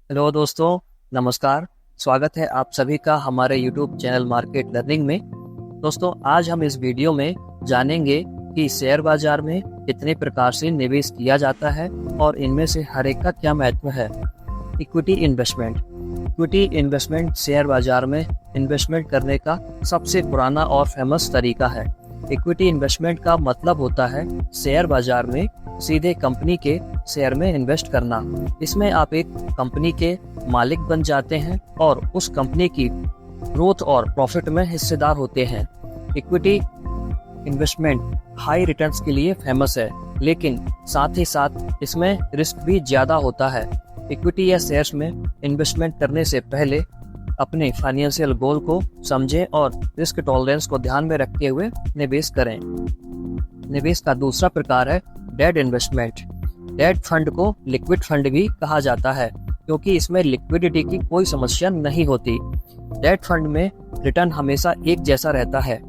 Hello दोस्तों, नमस्कार। स्वागत है आप सभी का हमारे YouTube चैनल मार्केट लर्निंग में। दोस्तों, आज हम इस वीडियो में जानेंगे कि शेयर बाजार में कितने प्रकार से निवेश किया जाता है और इनमें से हर एक का क्या महत्व है। इक्विटी इन्वेस्टमेंट शेयर बाजार में इन्वेस्टमेंट करने का सबसे पुराना और फेमस तरीका है। इक्विटी इन्वेस्टमेंट का मतलब होता है शेयर बाजार में सीधे कंपनी के शेयर में इन्वेस्ट करना। इसमें आप एक कंपनी के मालिक बन जाते हैं और उस कंपनी की ग्रोथ और प्रॉफिट में हिस्सेदार होते हैं। इक्विटी इन्वेस्टमेंट हाई रिटर्न्स के लिए फेमस है, लेकिन साथ ही साथ इसमें रिस्क भी ज्यादा होता है। इक्विटी या शेयर्स में इन्वेस्टमेंट करने से पहले अपने फाइनेंशियल गोल को समझें और रिस्क टॉलरेंस को ध्यान में रखते हुए निवेश करें। निवेश का दूसरा प्रकार है डेट इन्वेस्टमेंट। डेट फंड को लिक्विड फंड भी कहा जाता है, क्योंकि इसमें लिक्विडिटी की कोई समस्या नहीं होती। डेट फंड में रिटर्न हमेशा एक जैसा रहता है।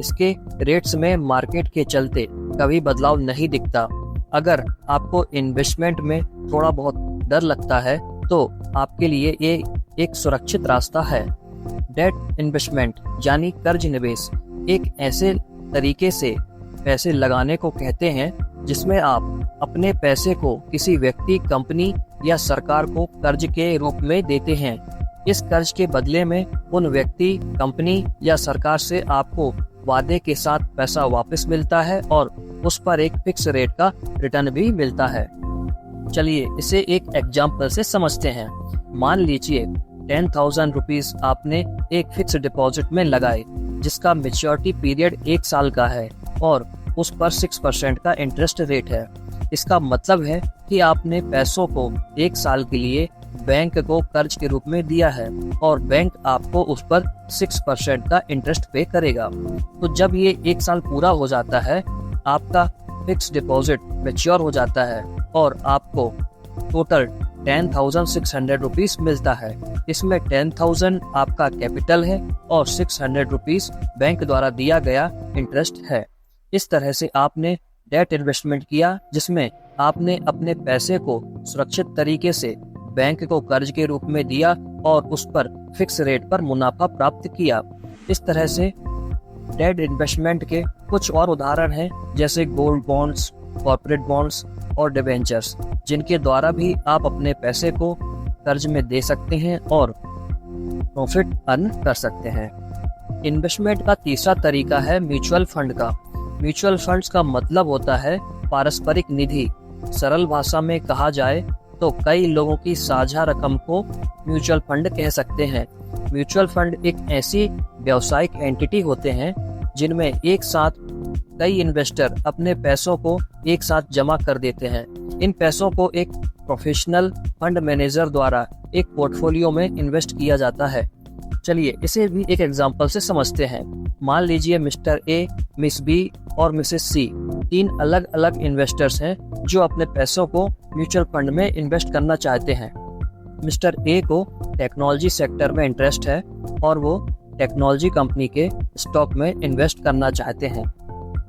इसके रेट्स में मार्केट के चलते कभी बदलाव नहीं दिखता। अगर आपको इन्वेस्टमेंट में थोड़ा बहुत डर लगता है तो आपके लिए ये एक सुरक्षित रास्ता है। डेट इन्वेस्टमेंट यानी कर्ज निवेश एक ऐसे तरीके से पैसे लगाने को कहते हैं जिसमें आप अपने पैसे को किसी व्यक्ति, कंपनी या सरकार को कर्ज के रूप में देते हैं। इस कर्ज के बदले में उन व्यक्ति, कंपनी या सरकार से आपको वादे के साथ पैसा वापस मिलता है और उस पर एक फिक्स रेट का रिटर्न भी मिलता है। चलिए इसे एक एग्जाम्पल से समझते हैं। मान लीजिए 10,000 रुपीज आपने एक फिक्स डिपॉजिट में लगाए, जिसका मैच्योरिटी पीरियड 1 साल का है और उस पर 6% का इंटरेस्ट रेट है। इसका मतलब है कि आपने पैसों को 1 साल के लिए बैंक को कर्ज के रूप में दिया है और बैंक आपको उस पर 6% का इंटरेस्ट पे करेगा। तो जब ये 1 साल पूरा हो जाता है, आपका फिक्स डिपॉजिट मैच्योर हो जाता है और आपको टोटल 10,600 रुपीज मिलता है। इसमें 10,000 आपका कैपिटल है और 600 रुपीज बैंक द्वारा दिया गया इंटरेस्ट है। इस तरह से आपने डेट इन्वेस्टमेंट किया, जिसमें आपने अपने पैसे को सुरक्षित तरीके से बैंक को कर्ज के रूप में दिया और उस पर फिक्स रेट पर मुनाफा प्राप्त किया। इस तरह से डेट इन्वेस्टमेंट के कुछ और उदाहरण हैं, जैसे गोल्ड बॉन्ड्स, कॉर्पोरेट बॉन्ड्स और डिबेंचर्स, जिनके द्वारा भी आप अपने पैसे को कर्ज में दे सकते हैं और प्रॉफिट अर्न कर सकते हैं। इन्वेस्टमेंट का तीसरा तरीका है म्यूचुअल फंड का। म्यूचुअल फंड्स का मतलब होता है पारस्परिक निधि। सरल भाषा में कहा जाए तो कई लोगों की साझा रकम को म्यूचुअल फंड कह सकते हैं। म्यूचुअल फंड एक ऐसी व्यावसायिक एंटिटी होते हैं जिनमें एक साथ कई इन्वेस्टर अपने पैसों को एक साथ जमा कर देते हैं। इन पैसों को एक प्रोफेशनल फंड मैनेजर द्वारा एक पोर्टफोलियो में इन्वेस्ट किया जाता है। चलिए इसे भी एक एग्जांपल से समझते हैं। मान लीजिए मिस्टर ए, मिस बी और मिसेस सी 3 अलग अलग इन्वेस्टर्स हैं जो अपने पैसों को म्यूचुअल फंड में इन्वेस्ट करना चाहते हैं। मिस्टर ए को टेक्नोलॉजी सेक्टर में इंटरेस्ट है और वो टेक्नोलॉजी कंपनी के स्टॉक में इन्वेस्ट करना चाहते हैं।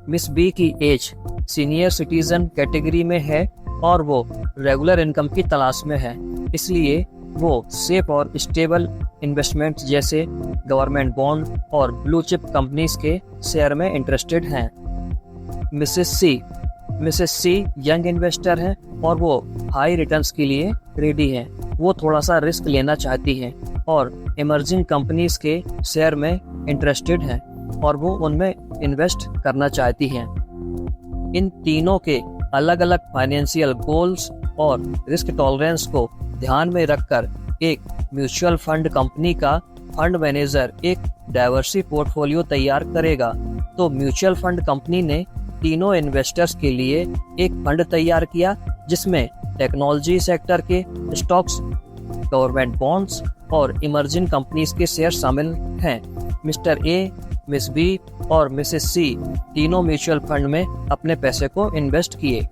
मिस बी की एज सीनियर सिटीजन कैटेगरी में है और वो रेगुलर इनकम की तलाश में है, इसलिए वो सेफ और स्टेबल इन्वेस्टमेंट जैसे गवर्नमेंट बॉन्ड और ब्लू चिप कंपनीज के शेयर में इंटरेस्टेड हैं। मिसेस सी यंग इन्वेस्टर हैं और वो हाई रिटर्न्स के लिए रेडी हैं। वो थोड़ा सा रिस्क लेना चाहती हैं और इमर्जिंग कंपनीज के शेयर में इंटरेस्टेड हैं और वो उनमें इन्वेस्ट करना चाहती हैं। इन तीनों के अलग अलग फाइनेंशियल गोल्स और रिस्क टॉलरेंस को ध्यान में रखकर एक म्यूचुअल फंड कंपनी का फंड मैनेजर एक डाइवर्सिटी पोर्टफोलियो तैयार करेगा। तो म्यूचुअल फंड कंपनी ने तीनों इन्वेस्टर्स के लिए एक फंड तैयार किया, जिसमें टेक्नोलॉजी सेक्टर के स्टॉक्स, गवर्नमेंट बॉन्ड्स और इमर्जिंग कंपनीज के शेयर शामिल हैं। मिस्टर ए, मिस बी और मिसेस सी तीनों म्यूचुअल फंड में अपने पैसे को इन्वेस्ट किए।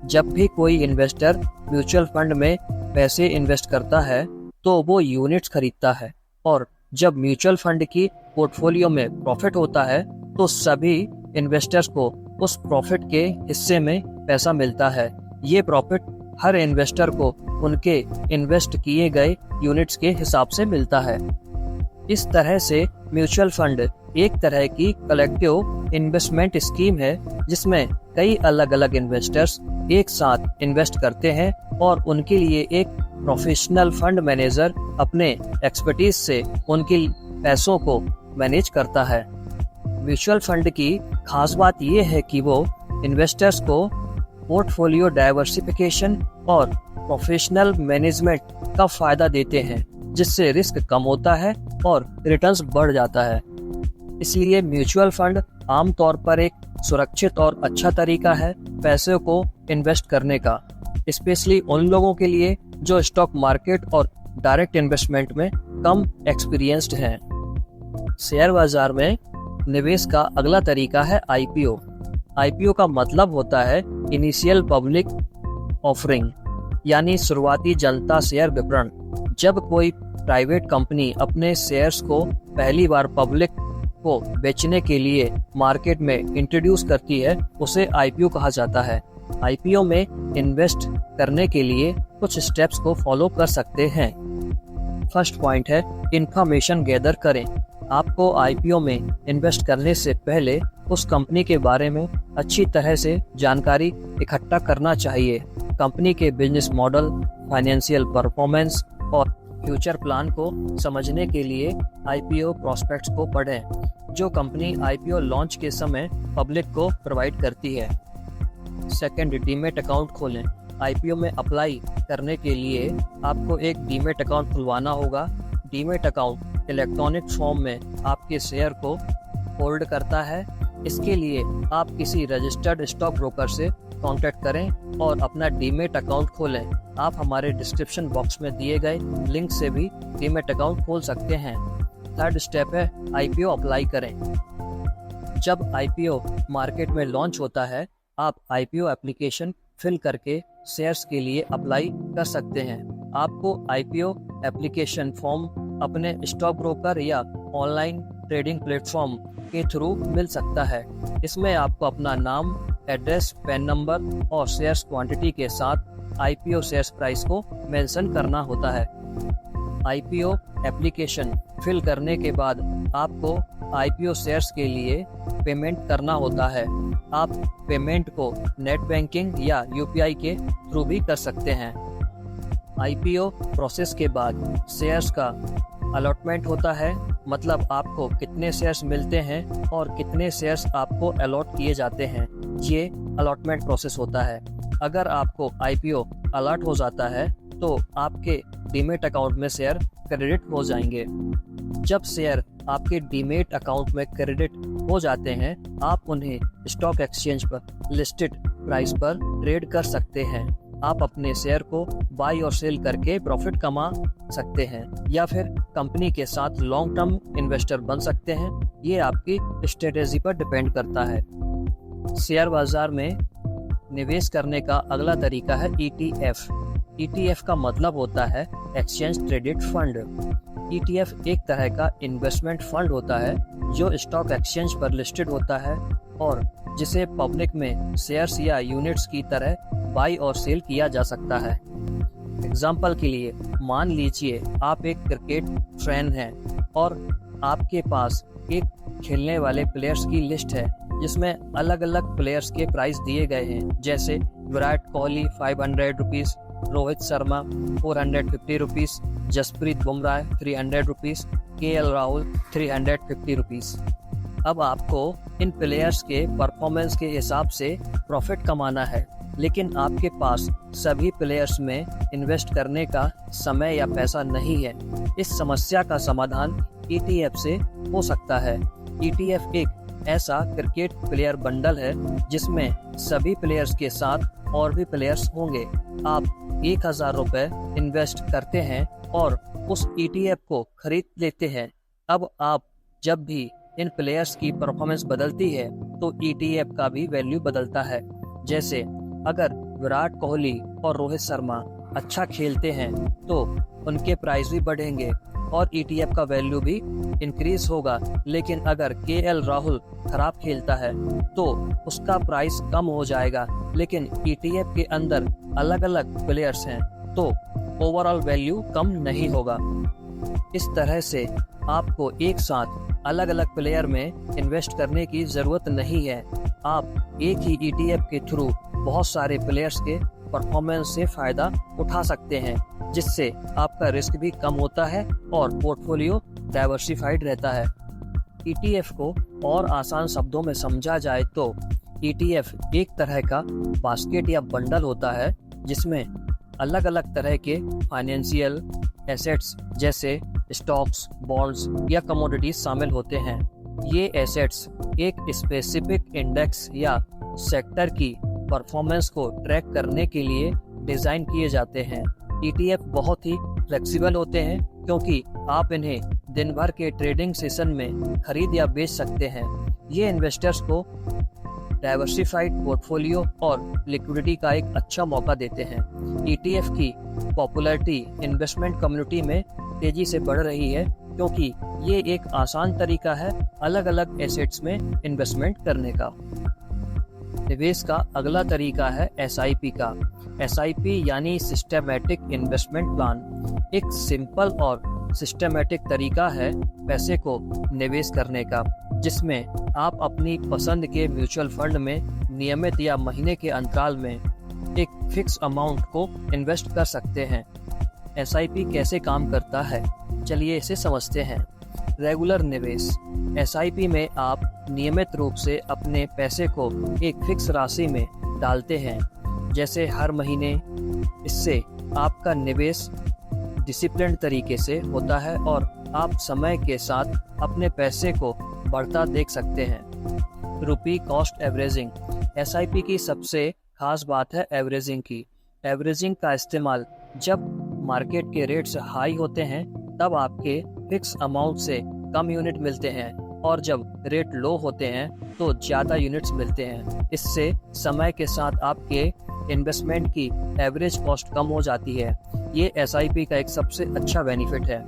जब भी कोई इन्वेस्टर म्यूचुअल फंड में पैसे इन्वेस्ट करता है तो वो यूनिट्स खरीदता है, और जब म्यूचुअल फंड की पोर्टफोलियो में प्रॉफिट होता है तो सभी इन्वेस्टर्स को उस प्रॉफिट के हिस्से में पैसा मिलता है। ये प्रॉफिट हर इन्वेस्टर को उनके इन्वेस्ट किए गए यूनिट्स के हिसाब से मिलता है। इस तरह से म्यूचुअल फंड एक तरह की कलेक्टिव इन्वेस्टमेंट स्कीम है जिसमें कई अलग अलग इन्वेस्टर्स एक साथ इन्वेस्ट करते हैं और उनके लिए एक प्रोफेशनल फंड मैनेजर अपने एक्सपर्टीज से उनके पैसों को मैनेज करता है। म्यूचुअल फंड की खास बात यह है कि वो इन्वेस्टर्स को पोर्टफोलियो डाइवर्सिफिकेशन और प्रोफेशनल मैनेजमेंट का फायदा देते हैं, जिससे रिस्क कम होता है और रिटर्न्स बढ़ जाता है। इसलिए म्यूचुअल फंड आमतौर पर एक सुरक्षित और अच्छा तरीका है पैसे को इन्वेस्ट करने का, स्पेशली उन लोगों के लिए जो स्टॉक मार्केट और डायरेक्ट इन्वेस्टमेंट में कम एक्सपीरियंस्ड हैं। शेयर बाजार में निवेश का अगला तरीका है आईपीओ। आईपीओ का मतलब होता है इनिशियल पब्लिक ऑफरिंग, यानी शुरुआती जनता शेयर विपणन। जब कोई प्राइवेट कंपनी अपने शेयर्स को पहली बार पब्लिक को बेचने के लिए मार्केट में इंट्रोड्यूस करती है, उसे आईपीओ कहा जाता है। आईपीओ में इन्वेस्ट करने के लिए कुछ स्टेप्स को फॉलो कर सकते हैं। फर्स्ट पॉइंट है इंफॉर्मेशन गैदर करें। आपको आईपीओ में इन्वेस्ट करने से पहले उस कंपनी के बारे में अच्छी तरह से जानकारी इकट्ठा करना चाहिए। कंपनी के बिजनेस मॉडल, फाइनेंशियल परफॉर्मेंस और फ्यूचर प्लान को समझने के लिए आईपीओ प्रॉस्पेक्ट्स को पढ़ें, जो कंपनी आईपीओ लॉन्च के समय पब्लिक को प्रोवाइड करती है। सेकंड, डीमैट अकाउंट खोलें। आईपीओ में अप्लाई करने के लिए आपको एक डीमैट अकाउंट खुलवाना होगा। डीमैट अकाउंट इलेक्ट्रॉनिक फॉर्म में आपके शेयर को होल्ड करता है। इसके लिए आप किसी रजिस्टर्ड स्टॉक ब्रोकर से कांटेक्ट करें और अपना डीमैट अकाउंट खोलें। आप हमारे डिस्क्रिप्शन बॉक्स में दिए गए लिंक से भी डीमैट अकाउंट खोल सकते हैं। थर्ड स्टेप है आईपीओ अप्लाई करें। जब आईपीओ मार्केट में लॉन्च होता है, आप आईपीओ एप्लीकेशन फिल करके शेयर्स के लिए अप्लाई कर सकते हैं। आपको आईपीओ एप्लीकेशन फॉर्म अपने स्टॉक ब्रोकर या ऑनलाइन ट्रेडिंग प्लेटफॉर्म के थ्रू मिल सकता है। इसमें आपको अपना नाम, एड्रेस, पैन नंबर और शेयर्स क्वांटिटी के साथ आईपीओ शेयर्स प्राइस को मेंशन करना होता है। आईपीओ एप्लीकेशन फिल करने के बाद आपको आईपीओ शेयर्स के लिए पेमेंट करना होता है। आप पेमेंट को नेट बैंकिंग या यूपीआई के थ्रू भी कर सकते हैं। आईपीओ प्रोसेस के बाद शेयर्स का अलॉटमेंट होता है, मतलब आपको कितने शेयर्स मिलते हैं और कितने शेयर्स आपको अलॉट किए जाते हैं, ये अलॉटमेंट प्रोसेस होता है। अगर आपको आईपीओ अलॉट हो जाता है तो आपके डीमैट अकाउंट में शेयर क्रेडिट हो जाएंगे। जब शेयर आपके डीमैट अकाउंट में क्रेडिट हो जाते हैं, आप उन्हें स्टॉक एक्सचेंज पर लिस्टेड प्राइस पर ट्रेड कर सकते हैं। आप अपने शेयर को बाई और सेल करके प्रॉफिट कमा सकते हैं या फिर कंपनी के साथ लॉन्ग टर्म इन्वेस्टर बन सकते हैं। ये आपकी स्ट्रेटेजी पर डिपेंड करता है। शेयर बाजार में निवेश करने का अगला तरीका है ईटीएफ। ईटीएफ का मतलब होता है एक्सचेंज ट्रेडेड फंड। ईटीएफ एक तरह का इन्वेस्टमेंट फंड होता है जो स्टॉक एक्सचेंज पर लिस्टेड होता है और जिसे पब्लिक में शेयर्स या यूनिट्स की तरह बाई और सेल किया जा सकता है। एग्जाम्पल के लिए मान लीजिए आप एक क्रिकेट फैन हैं और आपके पास एक खेलने वाले प्लेयर्स की लिस्ट है जिसमें अलग अलग प्लेयर्स के प्राइस दिए गए हैं, जैसे Virat Kohli 500 rupees, Rohit Sharma 450 rupees, Jasprit Bumrah 300 rupees, KL Rahul 350 rupees. अब आपको इन प्लेयर्स के परफॉर्मेंस के हिसाब से प्रॉफिट कमाना है, लेकिन आपके पास सभी प्लेयर्स में इन्वेस्ट करने का समय या पैसा नहीं है। इस समस्या का समाधान ईटीएफ से हो सकता है। ईटीएफ एक ऐसा क्रिकेट प्लेयर बंडल है जिसमें सभी प्लेयर्स के साथ और भी प्लेयर्स होंगे। आप 1000 रुपए इन्वेस्ट करते हैं और उस ईटीएफ को खरीद लेते हैं। अब आप जब भी इन प्लेयर्स की परफॉर्मेंस बदलती है तो ईटीएफ का भी वैल्यू बदलता है। जैसे अगर विराट कोहली और रोहित शर्मा अच्छा खेलते हैं तो उनके प्राइस भी बढ़ेंगे और ETF का वैल्यू भी इंक्रीज होगा। लेकिन अगर KL राहुल खराब खेलता है तो उसका प्राइस कम हो जाएगा। लेकिन ETF के अंदर अलग अलग प्लेयर्स हैं तो ओवरऑल वैल्यू कम नहीं होगा। इस तरह से आपको एक साथ अलग अलग प्लेयर में इन्वेस्ट करने की जरूरत नहीं है। आप एक ही ETF के थ्रू बहुत सारे प्लेयर्स के परफॉर्मेंस से फायदा उठा सकते हैं, जिससे आपका रिस्क भी कम होता है और पोर्टफोलियो डाइवर्सिफाइड रहता है। ETF को और आसान शब्दों में समझा जाए तो ETF एक तरह का बास्केट या बंडल होता है जिसमें अलग अलग तरह के फाइनेंशियल एसेट्स जैसे स्टॉक्स, बॉन्ड्स या कमोडिटीज शामिल होते हैं। ये एसेट्स एक स्पेसिफिक इंडेक्स या सेक्टर की परफॉर्मेंस को ट्रैक करने के लिए डिजाइन किए जाते हैं। ETF बहुत ही फ्लेक्सिबल होते हैं क्योंकि आप इन्हें दिन भर के ट्रेडिंग सेशन में खरीद या बेच सकते हैं। ये इन्वेस्टर्स को डाइवर्सिफाइड पोर्टफोलियो और लिक्विडिटी का एक अच्छा मौका देते हैं। ETF की पॉपुलैरिटी इन्वेस्टमेंट कम्युनिटी में तेजी से बढ़ रही है क्योंकि ये एक आसान तरीका है अलग अलग एसेट्स में इन्वेस्टमेंट करने का। निवेश का अगला तरीका है SIP का। SIP यानी सिस्टेमैटिक इन्वेस्टमेंट प्लान एक सिंपल और सिस्टेमैटिक तरीका है पैसे को निवेश करने का, जिसमें आप अपनी पसंद के म्यूचुअल फंड में नियमित या महीने के अंतराल में एक फिक्स अमाउंट को इन्वेस्ट कर सकते हैं। SIP कैसे काम करता है, चलिए इसे समझते हैं। रेगुलर निवेश। SIP में आप नियमित रूप से अपने पैसे को एक फिक्स राशि में डालते हैं, जैसे हर महीने। इससे आपका निवेश डिसिप्लिन तरीके से होता है और आप समय के साथ अपने पैसे को बढ़ता देख सकते हैं। रुपी कॉस्ट एवरेजिंग। SIP की सबसे खास बात है एवरेजिंग की। एवरेजिंग का इस्तेमाल जब मार्केट के रेट्स हाई होते हैं तब आपके फिक्स अमाउंट से कम यूनिट मिलते हैं और जब रेट लो होते हैं तो ज्यादा यूनिट्स मिलते हैं। इससे समय के साथ आपके इन्वेस्टमेंट की एवरेज कॉस्ट कम हो जाती है। ये SIP का एक सबसे अच्छा बेनिफिट है।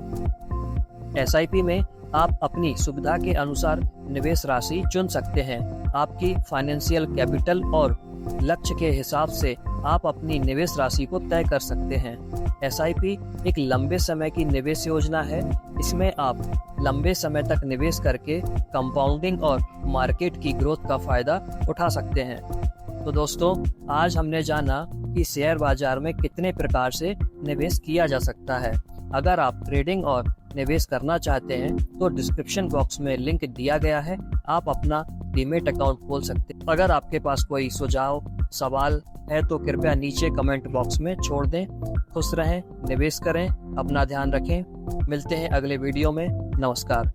SIP में आप अपनी सुविधा के अनुसार निवेश राशि चुन सकते हैं। आपकी फाइनेंशियल कैपिटल और लक्ष्य के हिसाब से आप अपनी निवेश राशि को तय कर सकते हैं। SIP एक लंबे समय की निवेश योजना है। इसमें आप लंबे समय तक निवेश करके कंपाउंडिंग और मार्केट की ग्रोथ का फायदा उठा सकते हैं। तो दोस्तों, आज हमने जाना कि शेयर बाजार में कितने प्रकार से निवेश किया जा सकता है। अगर आप ट्रेडिंग और निवेश करना चाहते हैं तो डिस्क्रिप्शन बॉक्स में लिंक दिया गया है, आप अपना डीमेट अकाउंट खोल सकते हैं। अगर आपके पास कोई सुझाव सवाल है तो कृपया नीचे कमेंट बॉक्स में छोड़ दें। खुश रहें, निवेश करें, अपना ध्यान रखें। मिलते हैं अगले वीडियो में। नमस्कार।